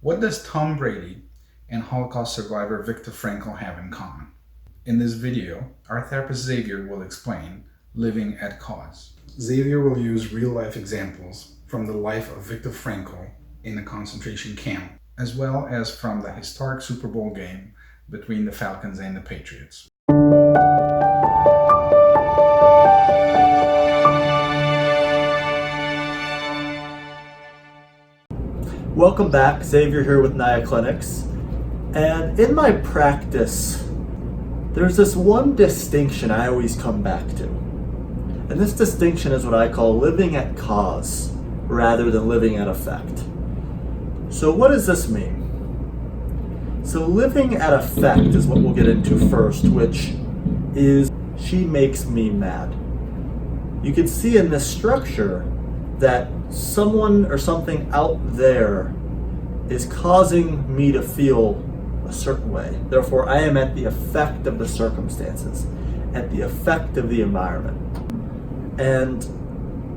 What does Tom Brady and Holocaust survivor Viktor Frankl have in common? In this video, our therapist Xavier will explain living at cause. Xavier will use real-life examples from the life of Viktor Frankl in a concentration camp, as well as from the historic Super Bowl game between the Falcons and the Patriots. Welcome back, Xavier here with Naya Clinics. And in my practice, there's this one distinction I always come back to. And this distinction is what I call living at cause rather than living at effect. So what does this mean? So living at effect is what we'll get into first, which is she makes me mad. You can see in this structure that someone or something out there is causing me to feel a certain way. Therefore, I am at the effect of the circumstances, at the effect of the environment. And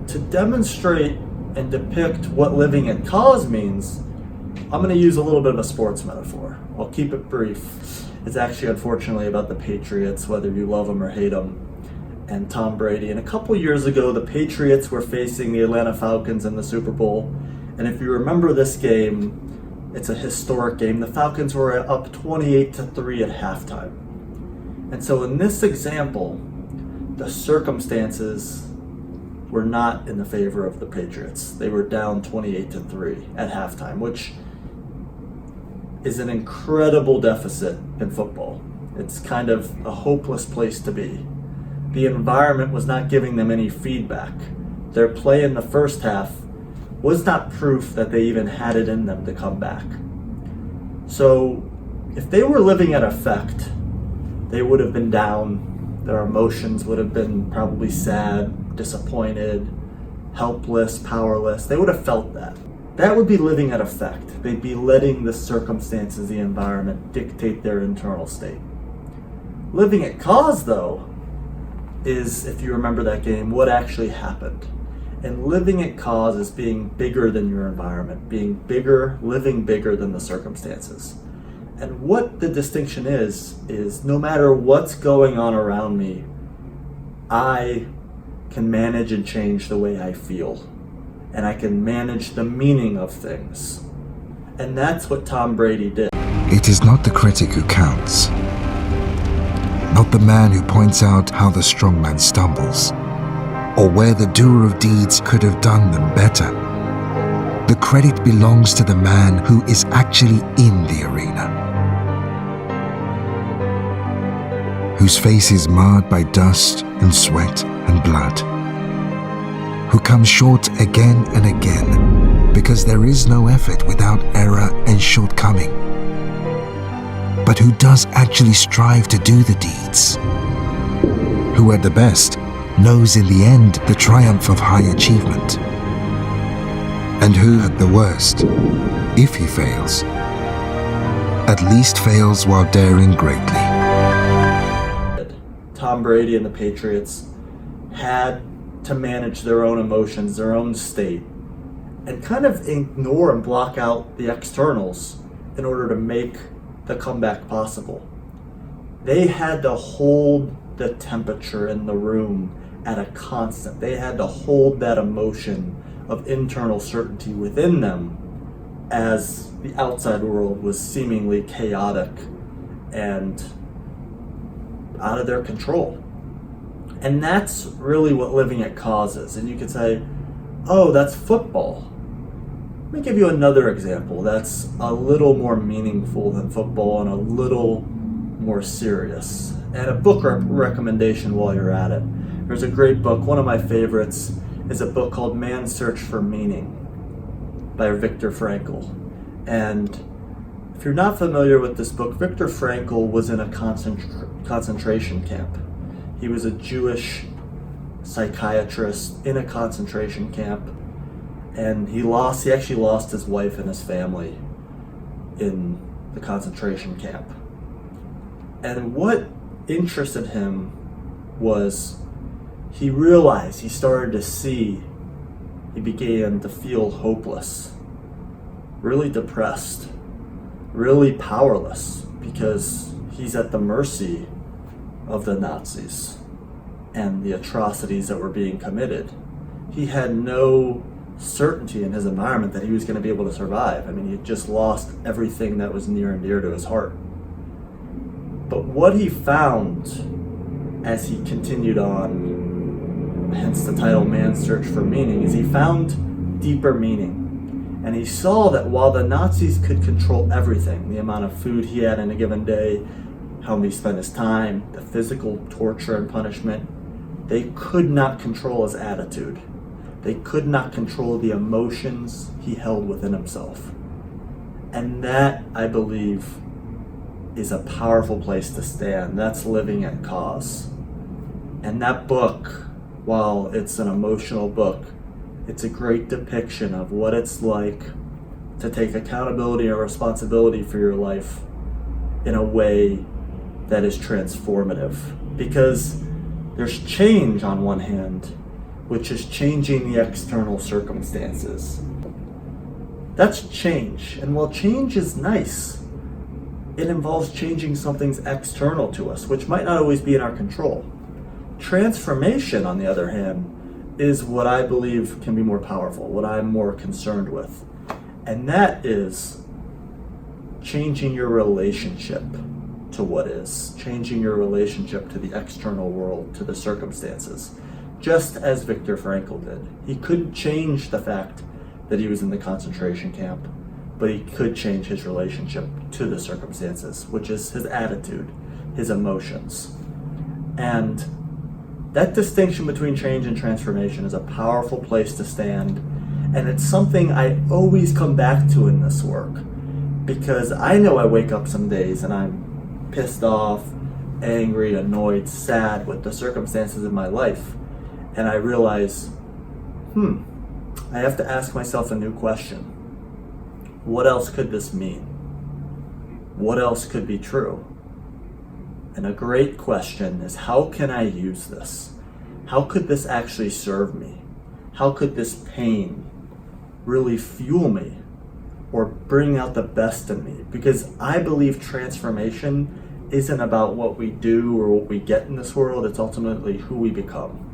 to demonstrate and depict what living at cause means, I'm going to use a little bit of a sports metaphor. I'll keep it brief. It's actually, unfortunately, about the Patriots, whether you love them or hate them, and Tom Brady. And a couple years ago, the Patriots were facing the Atlanta Falcons in the Super Bowl. And if you remember this game, it's a historic game. The Falcons were up 28-3 at halftime. And so in this example, the circumstances were not in the favor of the Patriots. They were down 28-3 at halftime, which is an incredible deficit in football. It's kind of a hopeless place to be. The environment was not giving them any feedback. Their play in the first half was not proof that they even had it in them to come back. So if they were living at effect, they would have been down. Their emotions would have been probably sad, disappointed, helpless, powerless. They would have felt that. That would be living at effect. They'd be letting the circumstances, the environment, dictate their internal state. Living at cause, though, is, if you remember that game, what actually happened. And living at cause is being bigger than your environment, being bigger, living bigger than the circumstances. And what the distinction is no matter what's going on around me, I can manage and change the way I feel. And I can manage the meaning of things. And that's what Tom Brady did. It is not the critic who counts. Not the man who points out how the strong man stumbles, or where the doer of deeds could have done them better. The credit belongs to the man who is actually in the arena, whose face is marred by dust and sweat and blood, who comes short again and again because there is no effort without error and shortcoming, but who does actually strive to do the deeds, who at the best knows in the end the triumph of high achievement, and who at the worst, if he fails, at least fails while daring greatly. Tom Brady and the Patriots had to manage their own emotions, their own state, and kind of ignore and block out the externals in order to make the comeback possible. They had to hold the temperature in the room at a constant. They had to hold that emotion of internal certainty within them as the outside world was seemingly chaotic and out of their control. And that's really what living at cause is. And you could say, oh, that's football. Let me give you another example that's a little more meaningful than football and a little more serious. And a book recommendation while you're at it. There's a great book. One of my favorites is a book called Man's Search for Meaning by Viktor Frankl. And if you're not familiar with this book, Viktor Frankl was in a concentration camp. He was a Jewish psychiatrist in a concentration camp. And he actually lost his wife and his family in the concentration camp. And what interested him was he realized, he started to see, he began to feel hopeless, really depressed. really powerless because he's at the mercy of the Nazis and the atrocities that were being committed. He had no certainty in his environment that he was going to be able to survive. I mean, he had just lost everything that was near and dear to his heart. But what he found as he continued on, hence the title Man's Search for Meaning, is he found deeper meaning. And he saw that while the Nazis could control everything, the amount of food he had in a given day, how he spent his time, the physical torture and punishment, they could not control his attitude. They could not control the emotions he held within himself. And that, I believe, is a powerful place to stand. That's living at cause. And that book, while it's an emotional book, it's a great depiction of what it's like to take accountability and responsibility for your life in a way that is transformative. Because there's change on one hand, which is changing the external circumstances. That's change. And while change is nice, it involves changing something's external to us, which might not always be in our control. Transformation, on the other hand, is what I believe can be more powerful, what I'm more concerned with. And that is changing your relationship to what is, changing your relationship to the external world, to the circumstances. Just as Viktor Frankl did. He couldn't change the fact that he was in the concentration camp, but he could change his relationship to the circumstances, which is his attitude, his emotions. And that distinction between change and transformation is a powerful place to stand, and it's something I always come back to in this work, because I know I wake up some days and I'm pissed off, angry, annoyed, sad with the circumstances in my life. And I realize, I have to ask myself a new question. What else could this mean? What else could be true? And a great question is, how can I use this? How could this actually serve me? How could this pain really fuel me or bring out the best in me? Because I believe transformation isn't about what we do or what we get in this world. It's ultimately who we become.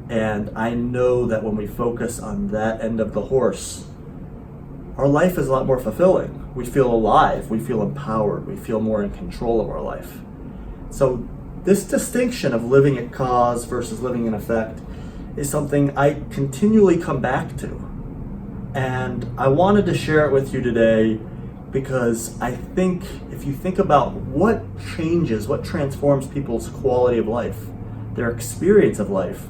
And I know that when we focus on that end of the horse, our life is a lot more fulfilling. We feel alive, we feel empowered, we feel more in control of our life. So this distinction of living at cause versus living in effect is something I continually come back to. And I wanted to share it with you today because I think if you think about what changes, what transforms people's quality of life, their experience of life,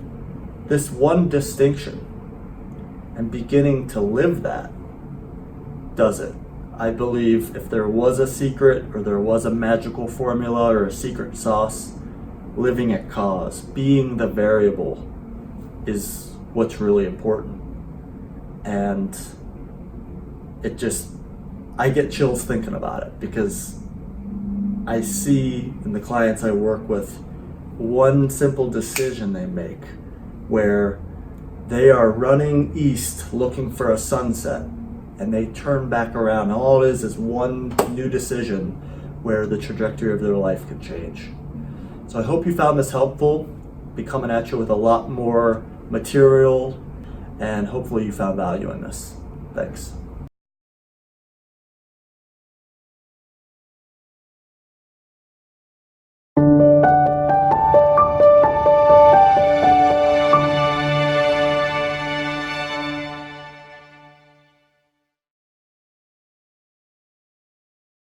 this one distinction and beginning to live that does it. I believe if there was a secret or there was a magical formula or a secret sauce, living at cause, being the variable is what's really important. And I get chills thinking about it because I see in the clients I work with one simple decision they make where they are running east looking for a sunset and they turn back around. All it is one new decision where the trajectory of their life could change. So I hope you found this helpful. Be coming at you with a lot more material, and hopefully you found value in this. Thanks.